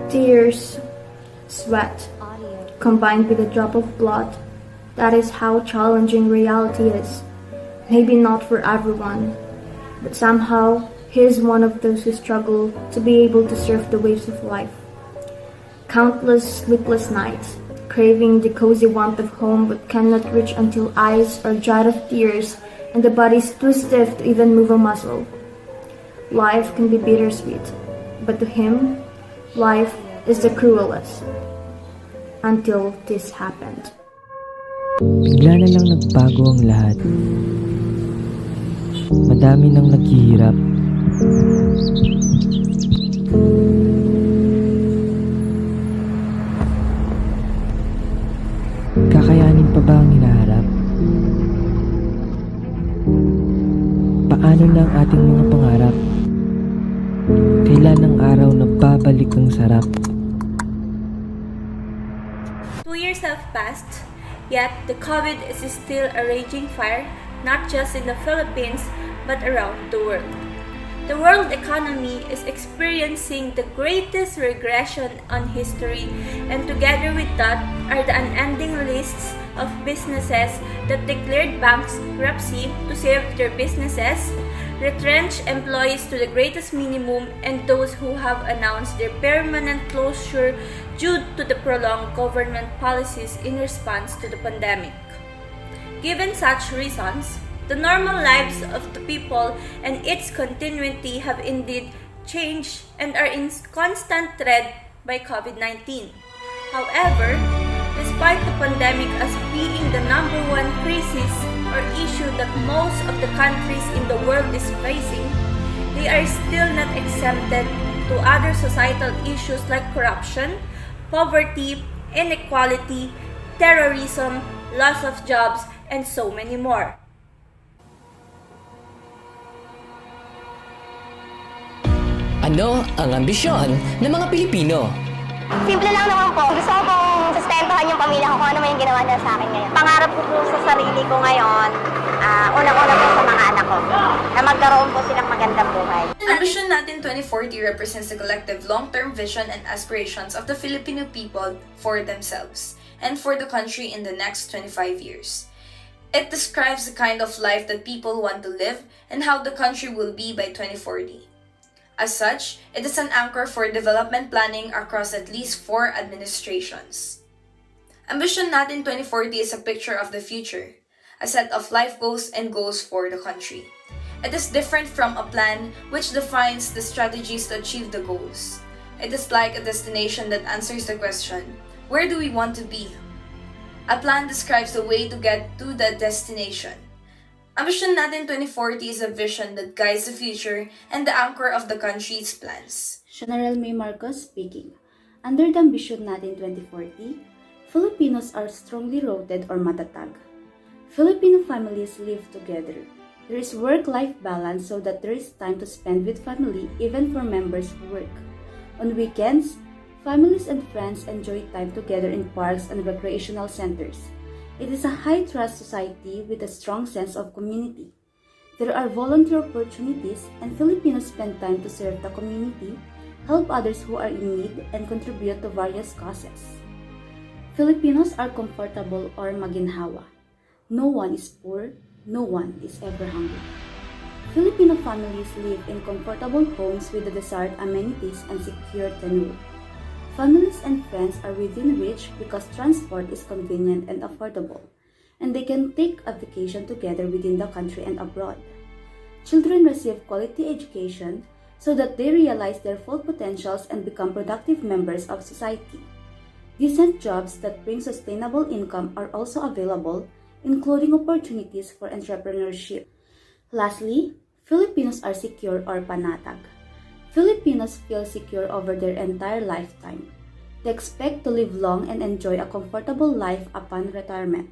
Tears, sweat, combined with a drop of blood. That is how challenging reality is. Maybe not for everyone, but somehow he is one of those who struggle to be able to surf the waves of life. Countless sleepless nights, craving the cozy warmth of home but cannot reach until eyes are dried of tears and the body is too stiff to even move a muscle. Life can be bittersweet, but to him, life is the cruelest. Until this happened. Bigla na lang nagbago ang lahat. Madami nang naghihirap. Kakayanin pa ba ang hinaharap? Paano na ang ating mga pangarap? Kailan ang araw na babalik ang sarap? 2 years have passed, yet the COVID is still a raging fire, not just in the Philippines, but around the world. The world economy is experiencing the greatest regression on history, and together with that are the unending lists of businesses that declared bankruptcy to save their businesses, retrench employees to the greatest minimum, and those who have announced their permanent closure due to the prolonged government policies in response to the pandemic. Given such reasons, the normal lives of the people and its continuity have indeed changed and are in constant threat by COVID-19. However, despite the pandemic as being the number one crisis or issue that most of the countries in the world is facing, they are still not exempted to other societal issues like corruption, poverty, inequality, terrorism, loss of jobs, and so many more. Ano ang ambisyon ng mga Pilipino? Simple lang naman po. Gusto ko pong sustentuhan yung pamilya ko kung ano man yung ginawa nila sa akin ngayon. Pangarap ko po sa sarili ko ngayon, unang-una po sa mga anak ko, na magkaroon po silang magandang buhay. Ambition Natin 2040 represents the collective long-term vision and aspirations of the Filipino people for themselves and for the country in the next 25 years. It describes the kind of life that people want to live and how the country will be by 2040. As such, it is an anchor for development planning across at least 4 administrations. Ambition Natin 2040 is a picture of the future, a set of life goals and goals for the country. It is different from a plan which defines the strategies to achieve the goals. It is like a destination that answers the question, where do we want to be? A plan describes the way to get to the destination. Ambition Natin 2040 is a vision that guides the future and the anchor of the country's plans. General May Marcos speaking. Under the Ambition Natin 2040, Filipinos are strongly rooted or matatag. Filipino families live together. There is work-life balance so that there is time to spend with family even for members who work. On weekends, families and friends enjoy time together in parks and recreational centers. It is a high-trust society with a strong sense of community. There are volunteer opportunities and Filipinos spend time to serve the community, help others who are in need, and contribute to various causes. Filipinos are comfortable or maginhawa. No one is poor, no one is ever hungry. Filipino families live in comfortable homes with the desired amenities and secure tenure. Families and friends are within reach because transport is convenient and affordable, and they can take a vacation together within the country and abroad. Children receive quality education so that they realize their full potentials and become productive members of society. Decent jobs that bring sustainable income are also available, including opportunities for entrepreneurship. Lastly, Filipinos are secure or panatag. Filipinos feel secure over their entire lifetime. They expect to live long and enjoy a comfortable life upon retirement.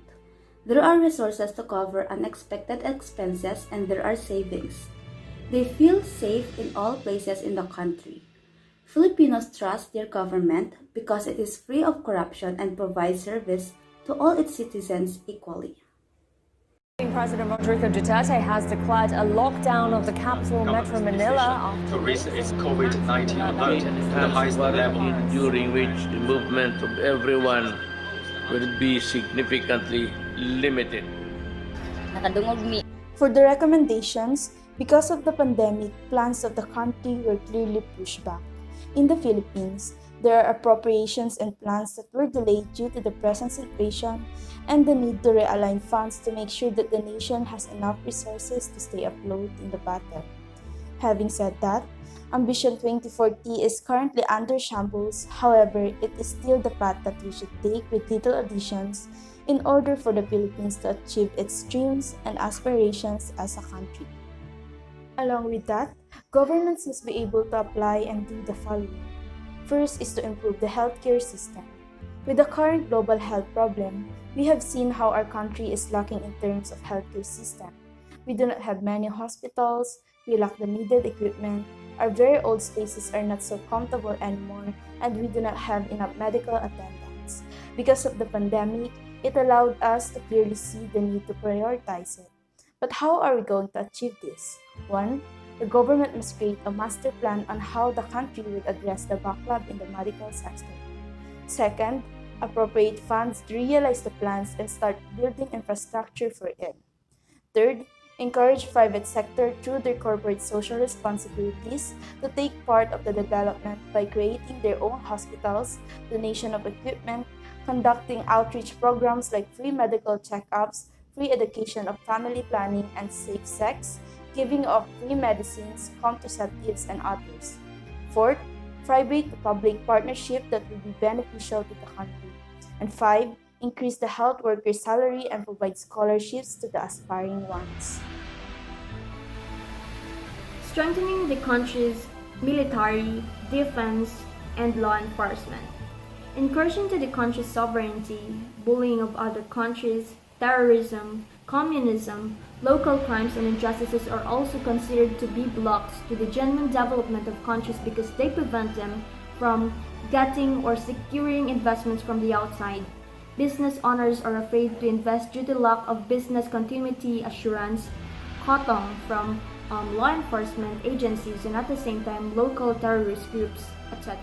There are resources to cover unexpected expenses and there are savings. They feel safe in all places in the country. Filipinos trust their government because it is free of corruption and provides service to all its citizens equally. President Rodrigo Duterte has declared a lockdown of the capital Metro Manila to raise its COVID-19 alert to the highest level, during which the movement of everyone will be significantly limited. For the recommendations, because of the pandemic, plans of the country were clearly pushed back. In the Philippines, there are appropriations and plans that were delayed due to the present situation and the need to realign funds to make sure that the nation has enough resources to stay afloat in the battle. Having said that, Ambition 2040 is currently under shambles. However, it is still the path that we should take with little additions in order for the Philippines to achieve its dreams and aspirations as a country. Along with that, governments must be able to apply and do the following. First is to improve the healthcare system. With the current global health problem, we have seen how our country is lacking in terms of healthcare system. We do not have many hospitals, we lack the needed equipment, our very old spaces are not so comfortable anymore, and we do not have enough medical attendants. Because of the pandemic, it allowed us to clearly see the need to prioritize it. But how are we going to achieve this? 1. The government must create a master plan on how the country will address the backlog in the medical sector. Second, appropriate funds to realize the plans and start building infrastructure for it. Third, encourage private sector through their corporate social responsibilities to take part of the development by creating their own hospitals, donation of equipment, conducting outreach programs like free medical checkups, free education of family planning and safe sex, giving of free medicines, contraceptives, and others. Fourth, private-to-public partnership that will be beneficial to the country. And 5, increase the health workers' salary and provide scholarships to the aspiring ones. Strengthening the country's military, defense, and law enforcement. Incursion to the country's sovereignty, bullying of other countries, terrorism, communism, local crimes and injustices are also considered to be blocks to the genuine development of countries because they prevent them from getting or securing investments from the outside. Business owners are afraid to invest due to lack of business continuity assurance, cotton from law enforcement agencies, and at the same time local terrorist groups, etc.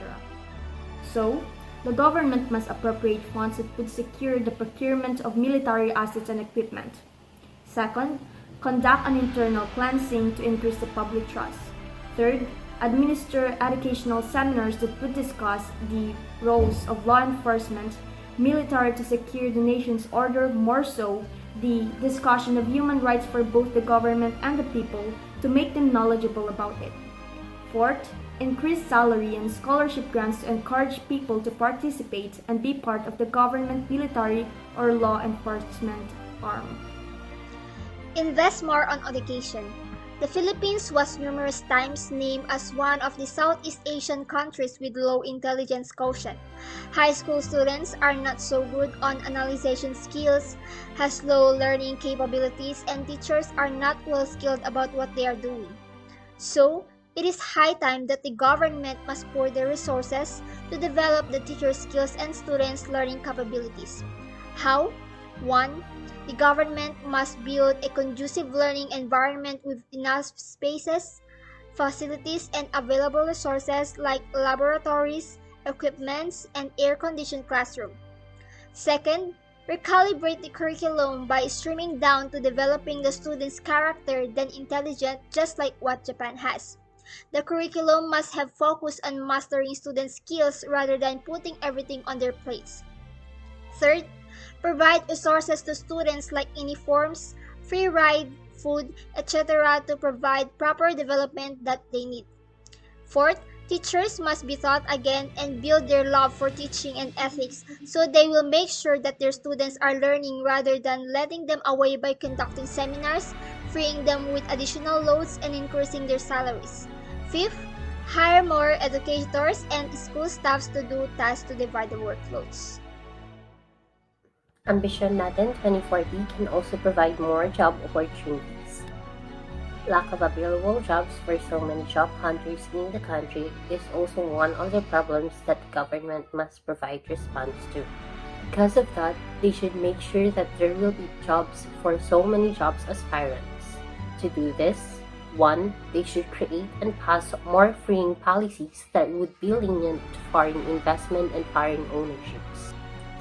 So, the government must appropriate funds that would secure the procurement of military assets and equipment. Second, conduct an internal cleansing to increase the public trust. Third, administer educational seminars that would discuss the roles of law enforcement, military to secure the nation's order, more so the discussion of human rights for both the government and the people to make them knowledgeable about it. Fourth, increase salary and scholarship grants to encourage people to participate and be part of the government, military, or law enforcement arm. Invest more on education. The Philippines was numerous times named as one of the Southeast Asian countries with low intelligence quotient. High school students are not so good on analyzation skills, has low learning capabilities, and teachers are not well skilled about what they are doing. So, it is high time that the government must pour their resources to develop the teacher skills and students' learning capabilities. How? 1. The government must build a conducive learning environment with enough spaces, facilities, and available resources like laboratories, equipments, and air-conditioned classroom. Second, recalibrate the curriculum by streaming down to developing the student's character then intelligent, just like what Japan has. The curriculum must have focus on mastering student skills rather than putting everything on their plates. Third, provide resources to students like uniforms, free ride, food, etc. to provide proper development that they need. Fourth, teachers must be taught again and build their love for teaching and ethics so they will make sure that their students are learning rather than letting them away by conducting seminars, freeing them with additional loads and increasing their salaries. Fifth, hire more educators and school staffs to do tasks to divide the workloads. Ambition NATIN 2040 can also provide more job opportunities. Lack of available jobs for so many job hunters in the country is also one of the problems that the government must provide response to. Because of that, they should make sure that there will be jobs for so many jobs aspirants. To do this, 1. They should create and pass more freeing policies that would be lenient to foreign investment and foreign ownerships.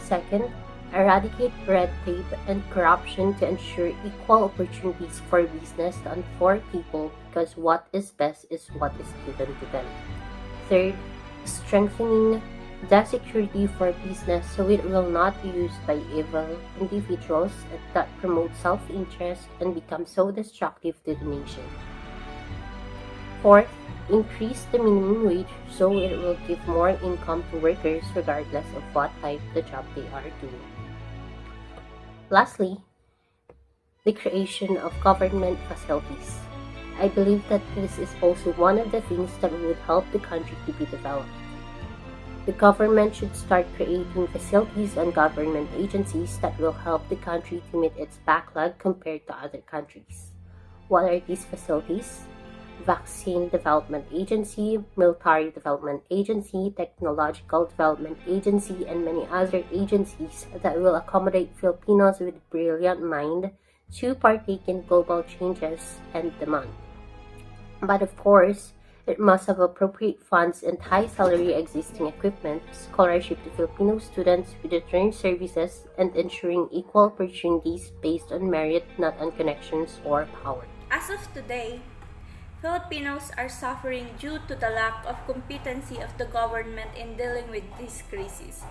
2. Eradicate red tape and corruption to ensure equal opportunities for business and for people, because what is best is what is given to them. 3. Strengthening the security for business so it will not be used by evil individuals that promote self-interest and become so destructive to the nation. 4. Increase the minimum wage so it will give more income to workers regardless of what type the job they are doing. Lastly, the creation of government facilities. I believe that this is also one of the things that would help the country to be developed. The government should start creating facilities and government agencies that will help the country to meet its backlog compared to other countries. What are these facilities? Vaccine Development Agency, Military Development Agency, Technological Development Agency, and many other agencies that will accommodate Filipinos with brilliant mind to partake in global changes and demand. But of course, it must have appropriate funds and high salary existing equipment, scholarship to Filipino students with return services, and ensuring equal opportunities based on merit, not on connections or power. As of today, Filipinos are suffering due to the lack of competency of the government in dealing with this crisis.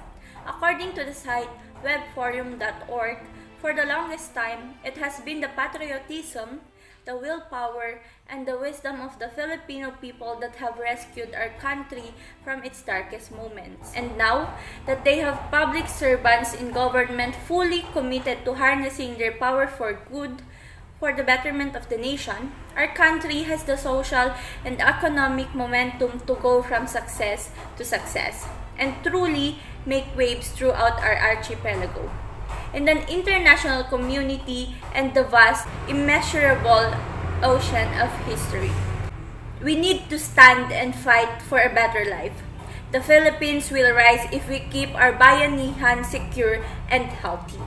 According to the site webforum.org, for the longest time, it has been the patriotism, the willpower, and the wisdom of the Filipino people that have rescued our country from its darkest moments. And now that they have public servants in government fully committed to harnessing their power for good, for the betterment of the nation, our country has the social and economic momentum to go from success to success and truly make waves throughout our archipelago, in an international community and the vast, immeasurable ocean of history. We need to stand and fight for a better life. The Philippines will rise if we keep our bayanihan secure and healthy.